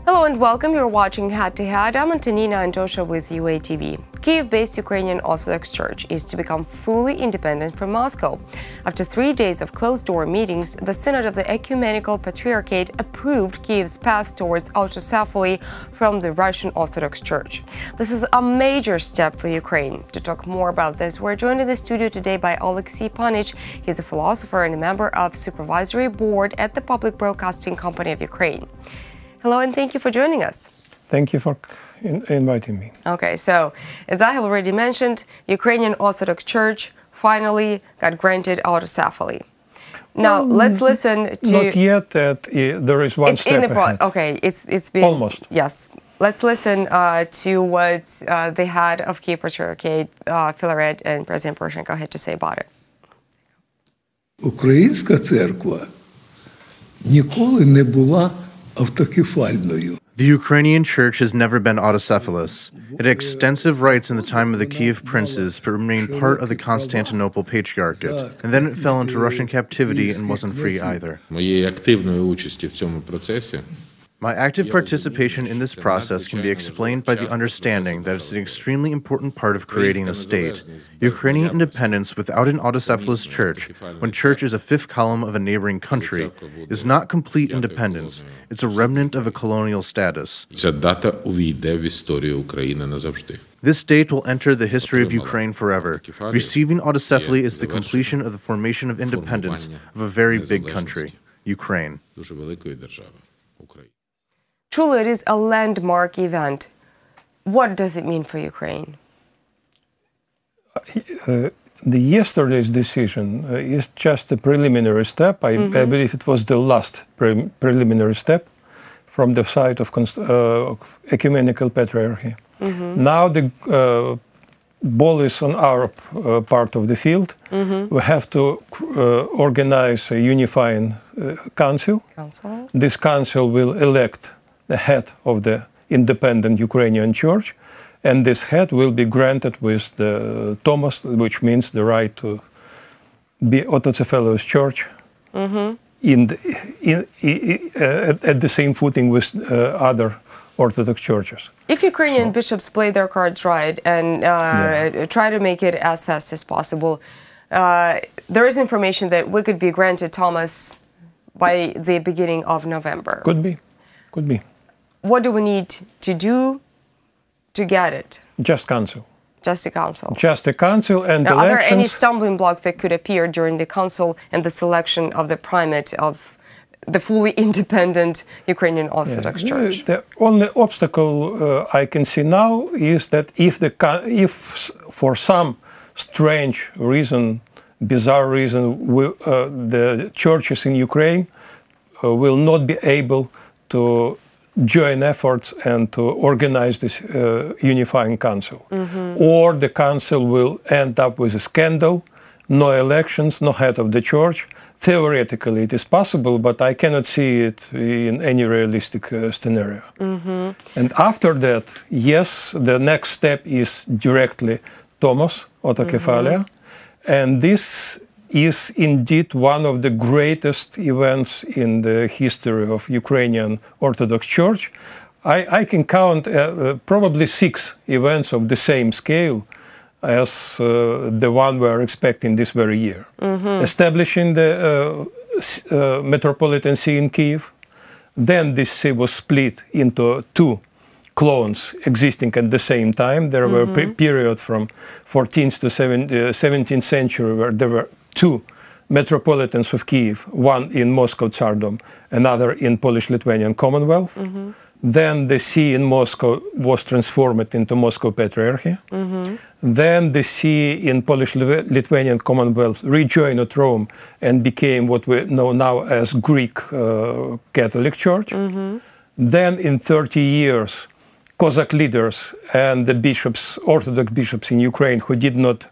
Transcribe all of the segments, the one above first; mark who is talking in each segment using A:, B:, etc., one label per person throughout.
A: Hello and welcome. You're watching Head to Head. I'm Antonina Antosha with UATV. Kyiv-based Ukrainian Orthodox Church is to become fully independent from Moscow. After 3 days of closed-door meetings, the Synod of the Ecumenical Patriarchate approved Kyiv's path towards autocephaly from the Russian Orthodox Church. This is a major step for Ukraine. To talk more about this, we're joined in the studio today by Oleksiy Panych. He's a philosopher and a member of Supervisory Board at the Public Broadcasting Company of Ukraine. Hello, and thank you for joining us.
B: Thank you for inviting me.
A: Okay, so as I have already mentioned, Ukrainian Orthodox Church finally got granted autocephaly. Now, let's listen to...
B: Not yet, there is one step ahead.
A: Okay, it's been...
B: Almost.
A: Yes. Let's listen to what the head of Kyiv Patriarchate, Philaret, and President Poroshenko had to say about it.
C: Українська церква ніколи не була автокефальною.
D: The Ukrainian Church has never been autocephalous. It had extensive rights in the time of the Kyiv princes, but remained part of the Constantinople Patriarchate. And then it fell into Russian captivity and wasn't free either.
E: Моєї активної участі в цьому процесі
D: My active participation in this process can be explained by the understanding that it's an extremely important part of creating a state. Ukrainian independence without an autocephalous church, when church is a fifth column of a neighboring country, is not complete independence. It's a remnant of a colonial status.
E: ця дата увійде в історію України назавжди.
D: This date will enter the history of Ukraine forever. Receiving autocephaly is the completion of the formation of independence of a very big country, Ukraine.
E: Дуже великої держави, України.
A: Truly, it is a landmark event. What does it mean for Ukraine?
B: The yesterday's decision is just a preliminary step. I believe it was the last preliminary step from the side of Ecumenical Patriarchate. Now the ball is on our part of the field. We have to organize a unifying council. This council will elect the head of the independent Ukrainian Church, and this head will be granted with the Tomos, which means the right to be autocephalous church at the same footing with other Orthodox churches.
A: If Ukrainian bishops play their cards right and try to make it as fast as possible, there is information that we could be granted Tomos by the beginning of November.
B: Could be. Could be.
A: What do we need to do to get it?
B: Just council.
A: Just a council.
B: Just a council and
A: now,
B: elections.
A: Are there any stumbling blocks that could appear during the council and the selection of the primate of the fully independent Ukrainian Orthodox Church?
B: The only obstacle I can see now is that if for some strange reason, bizarre reason, the churches in Ukraine will not be able to join efforts and to organize this unifying council. Or the council will end up with a scandal, no elections, no head of the church. Theoretically, it is possible, but I cannot see it in any realistic scenario. And after that, yes, the next step is directly Tomos, autocephalia, and this is indeed one of the greatest events in the history of Ukrainian Orthodox Church. I can count probably 6 events of the same scale as the one we are expecting this very year. Establishing the Metropolitan See in Kyiv, then this see was split into 2 clones existing at the same time. There were a period from 14th to 17th century where there were 2 metropolitans of Kyiv, one in Moscow Tsardom, another in Polish-Lithuanian Commonwealth. Then the see in Moscow was transformed into Moscow Patriarchy. Then the see in Polish-Lithuanian Commonwealth rejoined Rome and became what we know now as Greek Catholic Church. Then in 30 years, Cossack leaders and the bishops, Orthodox bishops in Ukraine who did not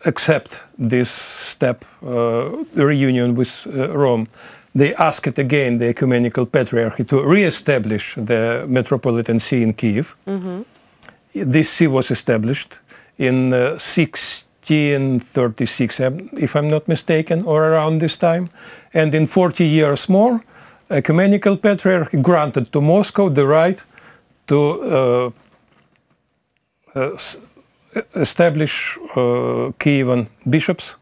B: accept this step, reunion with Rome, they asked again the Ecumenical Patriarchate to re-establish the Metropolitan See in Kyiv. This see was established in 1536, if I'm not mistaken, or around this time. And in 40 years more, Ecumenical Patriarchate granted to Moscow the right to establish Kievan bishops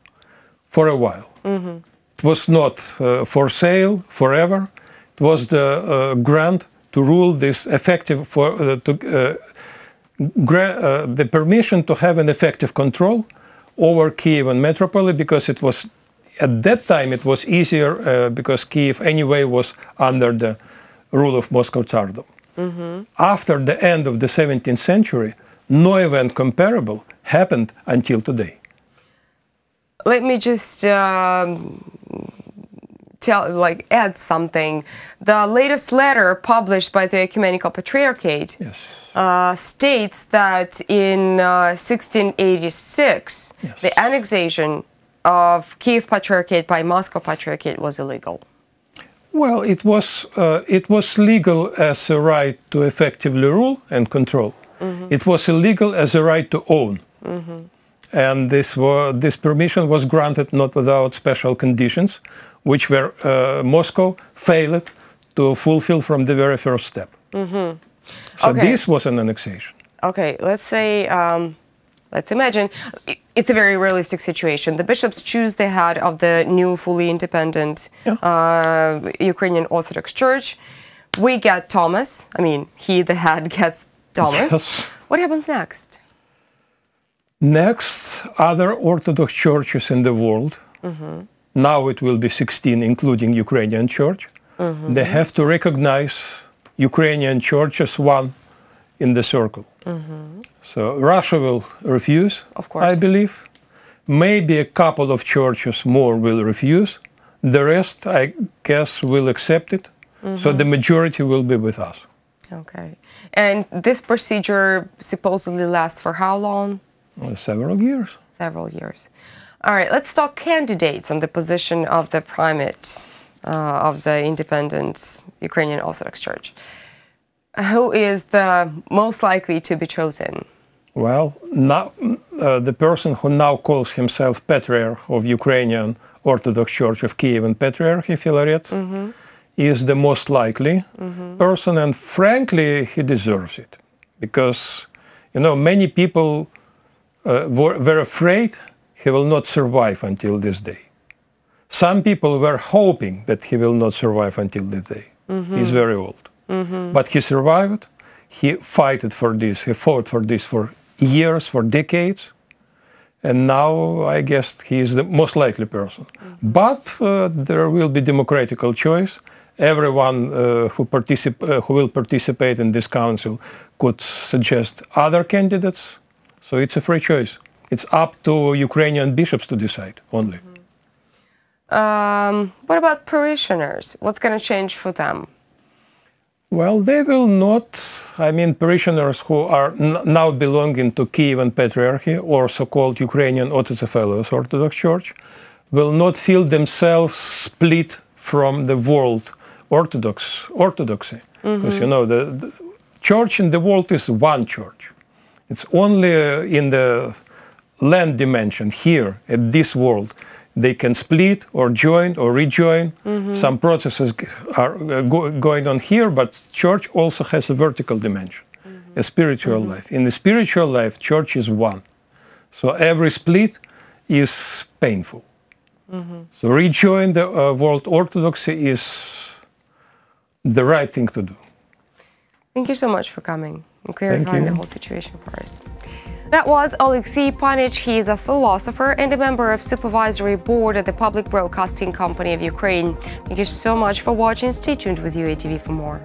B: for a while. It was not for sale forever. It was the grant to rule this effective, the permission to have an effective control over Kievan metropolis, because it was, at that time, it was easier because Kyiv anyway was under the rule of Moscow Tsardom. After the end of the 17th century, no event comparable happened until today.
A: Let me just add something. The latest letter published by the Ecumenical Patriarchate states that in 1686, the annexation of Kyiv Patriarchate by Moscow Patriarchate was illegal.
B: Well, it was legal as a right to effectively rule and control. It was illegal as a right to own. And this permission was granted not without special conditions, which were Moscow failed to fulfill from the very first step. So this was an annexation.
A: Okay, let's say, let's imagine, it's a very realistic situation. The bishops choose the head of the new fully independent Ukrainian Orthodox Church. We get Thomas, the head gets Thomas.
B: Yes.
A: What happens next?
B: Next, other Orthodox churches in the world, now it will be 16, including Ukrainian Church, they have to recognize Ukrainian Church as one in the circle. So Russia will refuse,
A: of course.
B: I believe. Maybe a couple of churches more will refuse. The rest, I guess, will accept it. So the majority will be with us.
A: Okay. And this procedure supposedly lasts for how long?
B: Several years.
A: Several years. All right, let's talk candidates on the position of the primate of the independent Ukrainian Orthodox Church. Who is the most likely to be chosen?
B: Well, now, the person who now calls himself Patriarch of Ukrainian Orthodox Church of Kyiv and Patriarchy, Filaret, is the most likely person, and frankly, he deserves it. Because, many people were afraid he will not survive until this day. Some people were hoping that he will not survive until this day. He's very old. But he survived. He fought for this for years, for decades. And now, I guess, he is the most likely person. But there will be democratical choice. Everyone who will participate in this council could suggest other candidates. So it's a free choice. It's up to Ukrainian bishops to decide only.
A: What about parishioners? What's going to change for them?
B: Well, they will not, parishioners who are now belonging to Kievan Patriarchy or so-called Ukrainian Orthodox Church will not feel themselves split from the world orthodoxy. Because, the church in the world is one church. It's only in the land dimension, here, at this world, they can split or join or rejoin. Some processes are going on here, but church also has a vertical dimension, a spiritual life. In the spiritual life, church is one. So every split is painful. So rejoin the world orthodoxy is the right thing to do.
A: Thank you so much for coming and clarifying the whole situation for us. That was Oleksiy Panych. He is a philosopher and a member of Supervisory Board at the Public Broadcasting Company of Ukraine. Thank you so much for watching. Stay tuned with UATV for more.